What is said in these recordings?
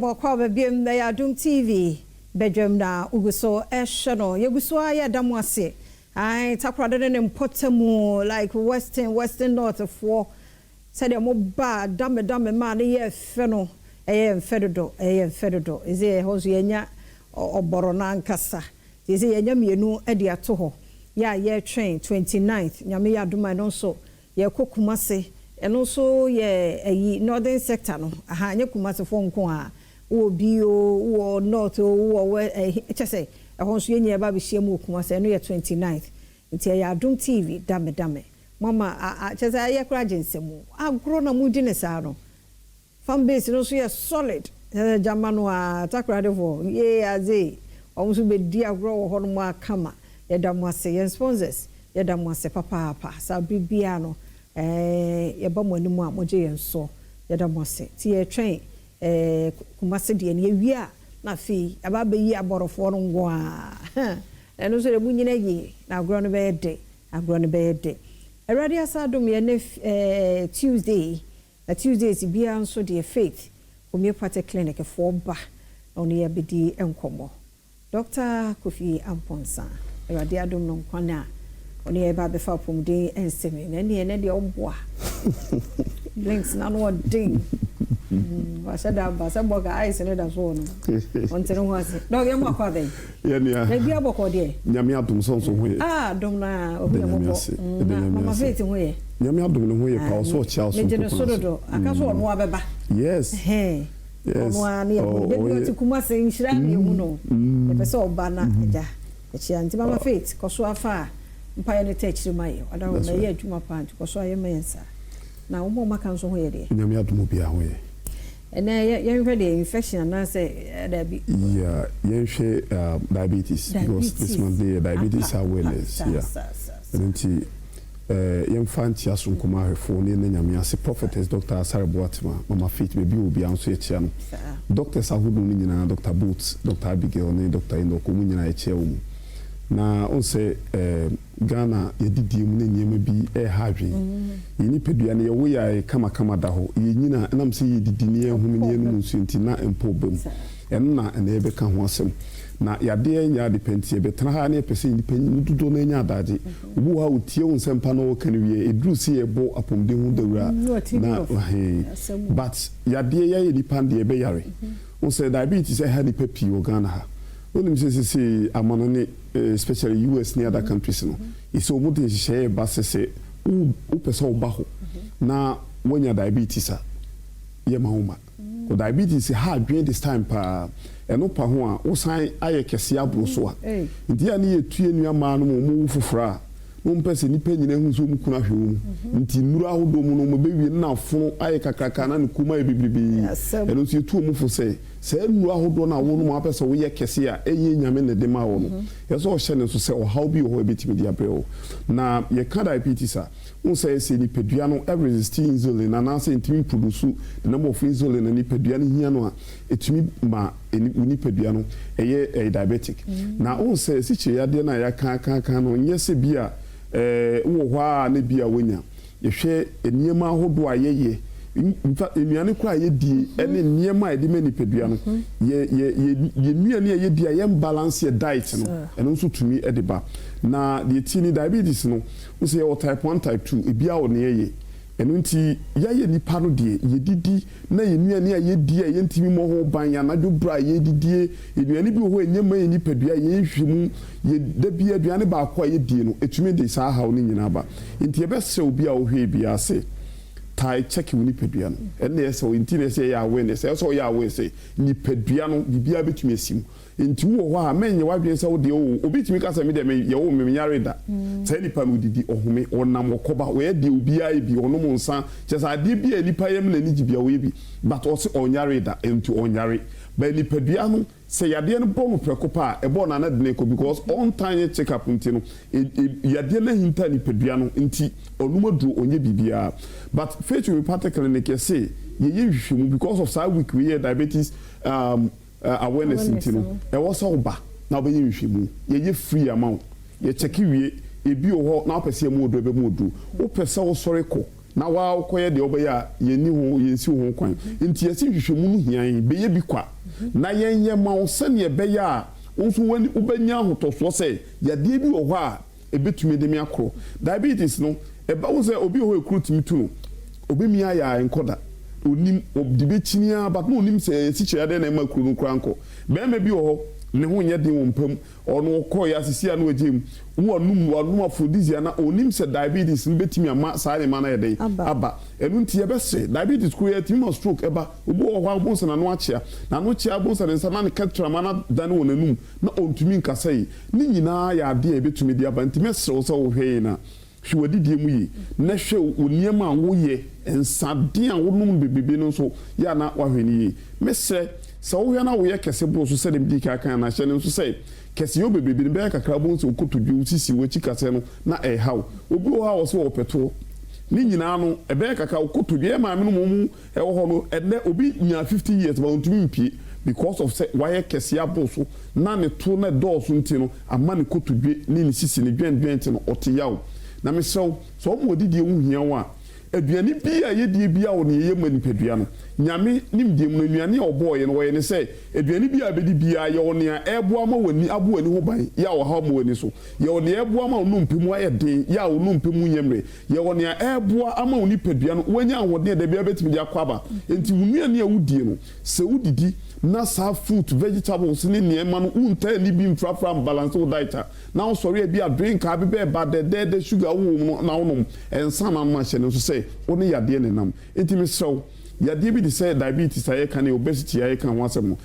Bokwa bebiem na Adom TV bedwam na uguso ehwe yeguso aye Adom ase ai takrade ne mpotemu like western north for said mo ba dame ma ne ye fe no eye mfedodo eze hozo yenya oboro na nkasa eze yenya mienu ade ato ho ya ye train 29th nyame ya Adom no so ye kokumase eno so ye ayi northern sector no aha nye kumase fo nko a wo bio wo north wo chese ehon so yenye ba be hiemu kumase no ye 29th nti ya Adom TV dame mama chese aye kra jensemu agro na mudi ne sa no fan base no so ye solid jamano a takrade fo ye aze omuso be di agro wo hono ma kama ye damwase ye sponsors ye damwase papa sa bibia no ye ba mo animu a moje ye nso ye damwase ti ye train kumase de ne wi a na fi aba be yi aborofo no ngo a eno so de munyina yi na agro no be de erade asadom ye ne Tuesday is bia nso de faith HOMEOPATHIC clinic for ba oni ye bedi enkomo Dr. Kofi Amponsa erade Adom no kwana oni e ba be fa pomde ensemi na ne de omboa links na no ding wa sada ba sa boga ice ne da so no onte no hase no ye mo akwa den ye nia na bia boko de nyame Adom so ho ye Adom na obi mo mama faith ho ye nyame Adom no ho ye pa so chia so ne so do aka so no abeba yes ono ani e be kuma se nhira ne hu no e be se oba na ja e chia nti mama faith ko so afa mpa ye ne techiri mai oda wo na ye adwuma pa nti ko so aye mensa na wo mo maka nso ho ye de nyame Adom bia ho ye and you heard the infection and I say yeah you share diabetes because this month diabetes awareness and yem fanti asun kuma hefo ne nyame ase prophetess Dr. Asare Boatima mama fit baby obi anso e chia no doctors ahodo ni nyina Dr. Boots Dr. Abigail ne Dr. Inoko mu nyina e chia wo na on say Ghana yedidi mu ne nyema bi ha adwen yini pedua ne ye wo ya kama da ho ye nyina nam se yedidi ne ehum ne enu nsu nti na empo bam eno na ene be ka ho asem na yade nya dependie be tena ha ne pese independent dudo na nya adaje obu ha otie won sempa na wo kan wie edru si ye bo apomde hu dawura na but yade ye dependie be yare on say diabetes e ha ni papi o Ghana ha onim se amanone especially US and other countries no it's so much share basese u pesa obaho na when your diabetes ye mahoma o diabetes ha adwen this time pa eno pa ho a wo san aye kese abro so a ndi ya ne yetue nuama no mo fufura mo mpese ni panyina hu so mu kuna hwe nti nuru ahodo mu no mo bewie na fo aye kakraka na ne kuma e biblibi eno so yetu mu fo se nuru ahodo na wo no mo apese wo ye kese a eye nyame ne de ma wo no yeso o hye ne so se o how bi ho ebetimi dia breo na ye ka diabetes a won say se ni pedua no every resisting insulin na na se ntimi produce the number of insulin na ni pedua no hia no a etimi ma ni pedua no eye diabetic na won say si che yade na ya kan no nyese bia wo hwa na bia wonya ye hwe eniema hodo ayeye infa enuane kwa yedie ene niema ede mani pedua no ye nuane yedie ye balance diet no eno nso tumi edeba na the tini diabetes no we say type 1 type 2 ebia wo ne ye eno nti ye nipa no de yedidi na ye nuane yedie ye ntimi mo ho ban ya na do bra yedidie enuane bi ho enyema ye nipadua ye hwemu ye da bia aduane ba akwa yedie no etumi de saa hawo ni nyina ba nti ye bese obi a wo hwe bia se tai check ni pedua no ene yeso intine se ya awareness yeso ya awareness ni pedua no bibia betumi asim nti wo ho a menye wadwen se wo de obitumi ka se me de me ye wo me nyare da sai nipa no didi ohome onam okoba we de obia e bi ono mo nsa chesa ade bia nipa yem na ni gibia we bi but o se onyare da enti onyare ba ni pedua no se yade no bo no prekopa e bo na na de ko because on time check up nti no yade na hinta ni pedua no nti onumadu onye bibia but faith HOMEOPATHIC clinic say ye hwehwemu because of saa week we diabetes awareness nti no e wo so ba na obe ye hwehwemu ye free amount ye check wie ebi o ho na opese mu odo be mu odo o pese wo sore ko na wa koye de obeya ye ni ho ye nsi ho kwan nti yesi hwehwemu no hian beye bi kwa na yenye ma wo se ne beya onso wani ubenya hotoso se yade bi wo ho a ebetumi de me akro diabetes no eba wo se obi ho ekuru timi tu no obi mi aya enkoda onim obdibe chinia but no onim se siche ade na ma kuru nkura nko be ma bi wo ho ne ho nye de wo mpam ono ko ya sisi anu agem wo anum aphrodisia na onim se diabetes betimi ama sare ma na yede aba enu nti ye be se diabetes ko ye timi stroke eba obo wo ho abonsa na no achia na no chia abonsa ne sana ne katra ma na dan wo nanum na ontumi nkasai ni nyina ya ade e betumi di aba nti mesre wo so wo hwe na hwewadi die mu yi na hwe oniema wo ye ensade a wo num bebebe no so ya na wa hweni yi mesre so wo na wo ye kese bro so se dem di ka kan na hye ne so se kese yo bebebe be kakra bon so kotodwu sisi wo chikase no na haw obi wo ha wo so wo peto ni nyina no ebe kaka kotodwu e ma me no mu e wo ho no ene obi nya 50 years ba ontumi mpie because of say why kese abo so na ne to na do so nti no ama ne kotodwu ni sisi ne dwen nti no otiyaw na me so mo didi hu hia wa aduane bi a yedie bi a wo ne ye manipadua no nyame nimdie mu anuane oboye no wo ye ne say aduane bi a bedi bi a ye wo ne a eboa ma wani abo ani ho ban ya wo ha ma wani so ye wo ne eboa ma no mpemu aye den ya wo no mpemu nyemre ye wo ne a eboa ama woni padua no wanya ahode de bia betimi de akwaba enti wunuane a wudie no se wudidi na sa fruit vegetables ni niema no unta ni bi mfrafra balance o diet na o sorry bi a drink abi be ba de sugar wo na wo ensa na ma hye ne so say oni yade ne nam enti me sew yade bi de say diabetes aye kan obesity aye kan wasem no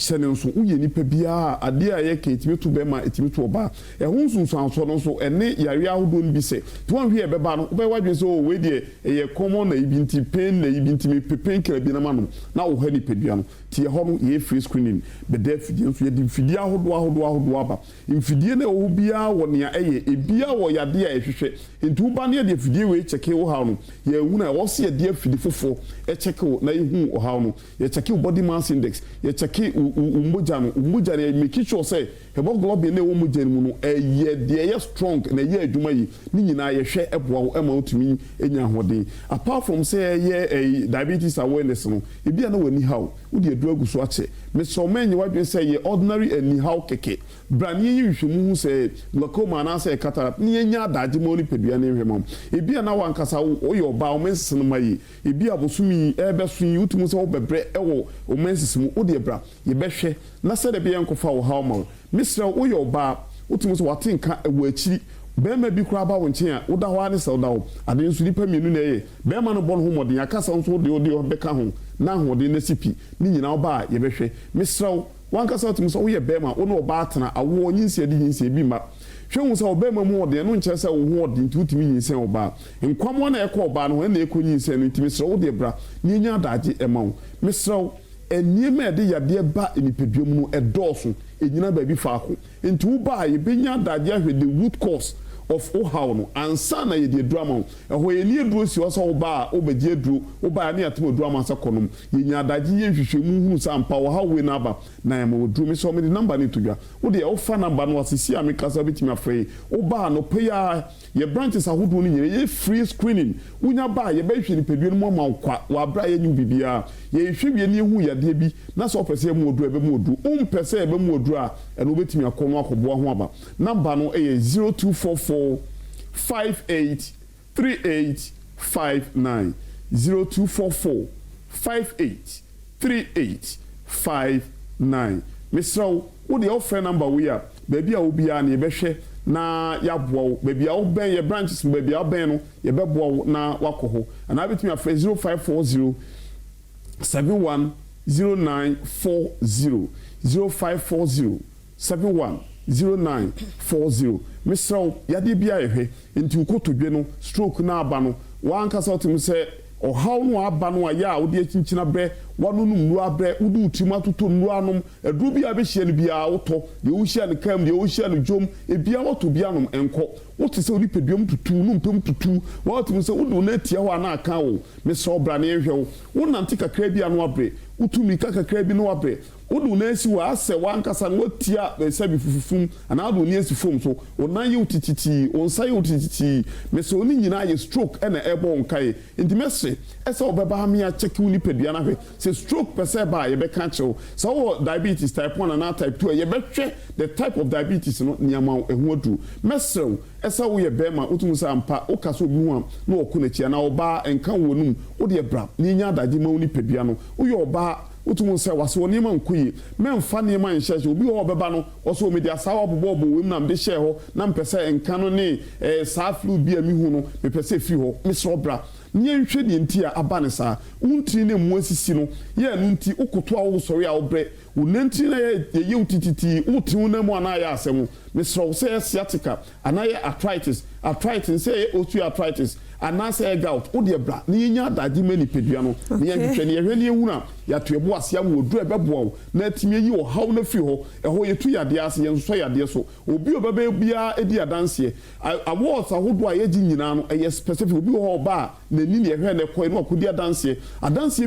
hyene nso uye nipa bia ade aye ka etimi to be ma etimi to oba e ho nsunsu anso no so ene yare ahodo no bi se to wan hwe e be ba no be wadwe so we de ye common na ibi nti pain na ibi nti me pain kra bi na ma no na wo ha ni pedua no ti ho no ye free screening be de fidie nso ye di fidie ahodo aba mfidie na wo bia wo ne eye ebia wo yade a ehwehwe ntu ba ne de fidie we cheke wo ha no ye hu na wo se de fidie fofo e cheke wo na ehu o ha no ye cheke body mass index ye cheke umbuja na make sure say hemoglobin na wo mujani mu no eye de ye strong na ye adwuma yi ni nyina ye hwe eboa wo ema otumi enya hode apart from say ye diabetes awareness no ebia na wani how wo de adu aguso ache me so menye wadwen say ye ordinary ani how keke brani yi hwemu hu say glaucoma na say cataract ni enya adaje mo ni pedua na hwemam ebia na wankasa wo ye oba o mensis no mayi ebia bosumi ebe so yi utumu say wo bebre ewo o mensis mu wo de bra ye behwe na say de bia nkofa wo how ma misra wo ye oba utumu say watinka ewo akiri bema bi kura ba wo nchen a wo da ho ane se wo da wo ade nso nipa mienu na ye bema no bon ho modin akasa nso de beka ho na ho de na sipi ni nyina oba ye behwe misra wankasa utumu say wo ye bema wo no oba atena awo nyinse de nyinse bi ma hwe so obema mu ode no nche se wo ho ode ntutimi nyinse oba nkwamo na ekọ oba no na ekọ nyinse no ntimi sra wo de bra ni nya adaje ema wo misra eniema de yade ba enipeduam no edoso enyina ba bi faako enti wo ba ye benya adaje ahwe the root cause of how no ansa na ye de drama ho ye ni eduro si oso wo ba obeje eduro wo ba na yatem drama sa konom ye nya adaje ye hwehwemu hu sampa wo ha we na ba na ya mo duro mi so me de number ni todwa wo de wo fa number no asisi amikasa bitimi afrɛ wo ba no pay ya ye branches ahodo ni ye free screening unya ba ye ba hwe ni pedua no ma kwa wa bra ye nyu bibia ye hwe wie ni hu yade bi na so pese mu odu ebe mu odu pese ebe mu odu a eno betimi akono akoboa ho aba number no e 0244 583859 0244 583859 Mr. wo de offer number we a baby a obia na ye behwe na ya boa baby a oben ye branches baby a oben no ye beboa na wakoho ana betimi afre 0540 710940 0540 710940 Mr. yade bia ehwe enti ukotodwe no stroke na aba no wankasa otim se o how no aba no ya wo de chinchina bre wanunu mru abre udu utima tutu mru anom edru bia be hye no bia woto de wo hye no kam de wo hye no jom e bia woto bia nom enko wote se odipeduam tutu no mpem tutu wotim se udu na tia ho ana aka wo Mr. obra na ehwe wo nante kakra bia no abre utumi kakakra bi no wabre wodu na esi wa ase wankasa no tia sebi fufufum ana adu ni esi fom so onan ye utititi onsa ye utititi mese oni nyina ye stroke na ebo nkai enti mese ese obeba me a check uni pedua na hwe se stroke pese ba ye be ka chew so diabetes type 1 and type 2 ye be hwe the type of diabetes no nyama ehu adu mese esa wo ye be ma otum sa ampa okaso bi hu am na okunachia na oba enka wonum wo de bra ni nya adaje ma uni pedua no wo ye oba utumu se wase woni ma nkuyi memfa ne ma nhyeje obi ho beba no oso media sawa bobo wem na mde hye ho na mpese enka no ne saa flu bi ami hu no mepese fi ho misro bra nye nhwe de nti a aba ne saa unti ne mu asisi no ye nu nti ukoto a wo sori a obre unenti na ye utititi uti na mu ana ya asemu misro se sciatica ana ye arthritis say osteoarthritis ana say gout wo de bra ne nya adaji mani pedua no ne ye hwehwe ne ye hwe ne ehuna ya to ebo ase am odu ebebo na timi yi wo haw na fi ho eho ye tu yade ase ye nso yade so obi obeba bia edi adanse awards ahodo a ye gi nyina no ye specific obi ho ba na ni ne hwe ne koi no akodi adanse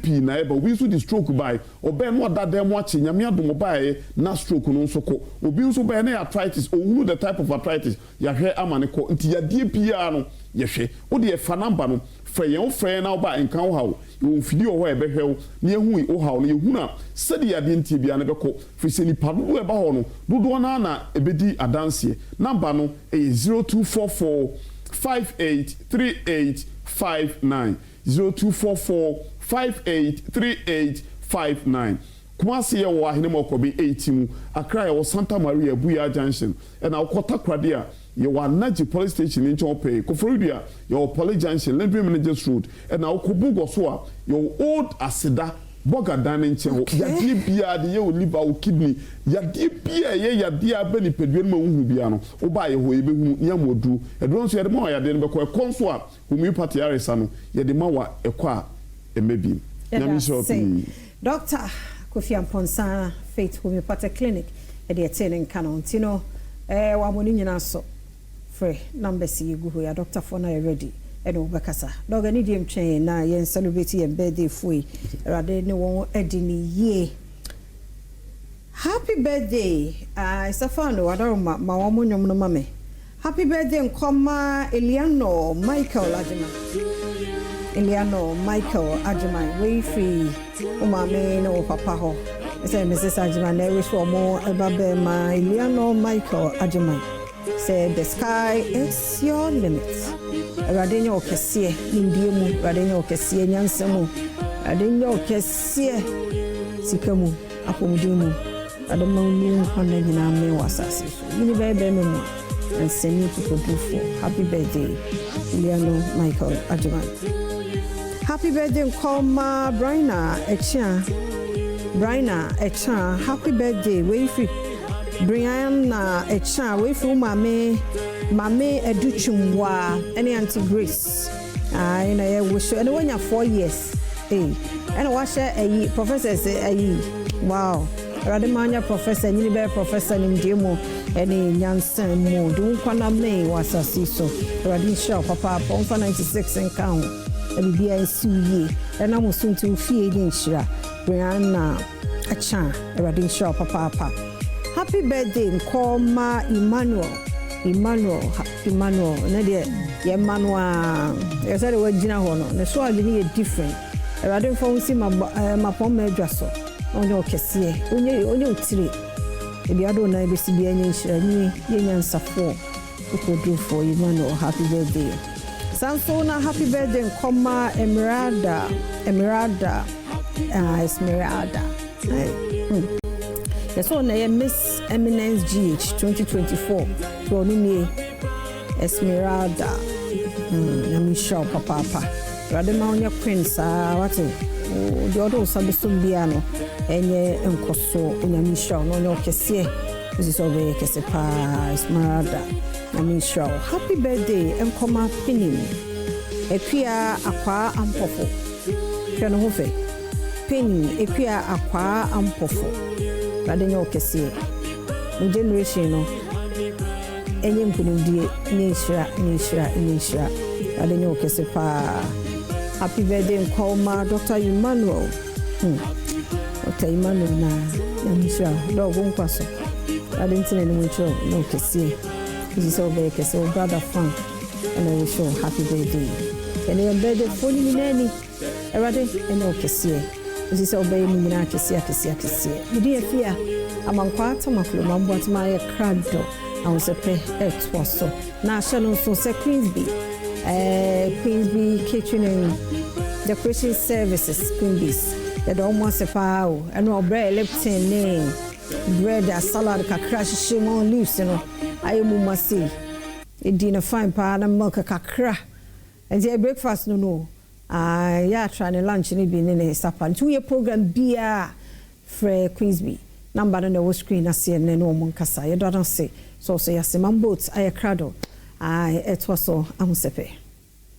pi na eba obi so di stroke by obe no odada mu ache nyame adom ba na stroke no nso ko obi nso ba na arthritis ohunu the type of arthritis ya hwe amane ko nti yade pia no ye hwe wo de fa number no frɛ na oba enka wo hawo wo fidi wo ho ebehwew ne ehu wo hawo ne ehu na sɛde yade ntie bia ne bɛkɔ firi ni pa dodo eba ho no dodo na ebedi adanse number no 0244 583859 0244 583859 Kumasi ya wa hine mokobi 8 mu Accra ya wa Santa Maria Buya Junction ena ukota kradia ya wa Naji Police Station in Chompe Koforidia ya wa Police Junction Library Managers Road ena ukubugo soa ya Old Asida Boga Dining Channel yadi bia de ye liver o kidney yadi bia ye yadi abeni peduen ma hu bia no oba ye ho ebe hu nyamodu edron so yade ma yade no be ko konso a homeopathy aresa no yade ma wa ekwa emebi nyami so Doctor Kofi Amponsah Faith Homeopathic Clinic e de tenen canon tino wa moni nyina so free number si gugu ya doctor for na ready e no bekasa doga ni dem twen na yen celebrate yen birthday foi rade ne won edini ye happy birthday Stefano adaroma ma wo nyom no mame happy birthday nkoma Eliano Michael Ajimai we free umame no papa ho say Mrs. Ajimai na wish for more eba ma Eliano Michael Ajimai say the sky is your limit radenya okesie ndiemu radenya okesie nyansemu radenya okesie sikamu apomudimu adama uni hona nyina me wasase yini bebe memu and send you people do for happy birthday Eliano Michael Ajimai. Happy birthday, Koma Brina Echa. Happy birthday, Wayfree. Brianna Echa, Wayfree, Mame Educhumwa, any Auntie Grace. I wish you, and when you're 4 years, and I watch a professor say, wow, Radimania professor, Uniber professor in Demo, any Yansen Mo, do Kwaname was a siso, Radin Shaw, Papa, Pompa 96 and count. Bibia suye na mo so nti ofie din hira Brianna Acha Radin Shaw papa happy birthday Nkoma Emmanuel na de Emmanuel you said we gina ho no so agini different Radin fo si ma pom ma adwaso onye okese onye otire bia do na besi bia nya hira ni yenya nsafo ukodu for Emmanuel happy birthday Sansona happy birthday Nkoma Esmeralda. Yes, on Miss Eminence GH 2024. Ronnie Esmeralda. Namisha papa. Radema on your prince. What the other Sabisumbiano. Enye Encoso, Namisha, no no Kessie. This is over Kesepa Esmeralda. Namisha. Happy birthday Nkoma Pinin. Equia aqua ampofo. Piano hofe. Pin equia aqua ampofo. Radenya Kesie. The generation no. Enye mpuni nishra. Radenya Kesepa. Happy birthday Nkoma Dr. Emmanuel. Dr. Emmanuel na Misha dog won kwaso adentine ni mo cho no kese this is over kese brother fan and I wish you happy birthday and your birthday for ni nani erade and no kese this is over ni na kese you dey fear amankwa tamaklo mambo atma ya krado and se pe etwaso na shalo so se Queensby kitchen decoration services Queensby's the almost a foul and no bread leptin name bread a salad kakra shimon leaves I must see it dinner fine pan and milk kakra and the breakfast no yeah trying lunch and be in a supper 2 year program beer for Queensby number on the screen I see and no one kasa you don't say so say yes man boats I crado it was so amusepe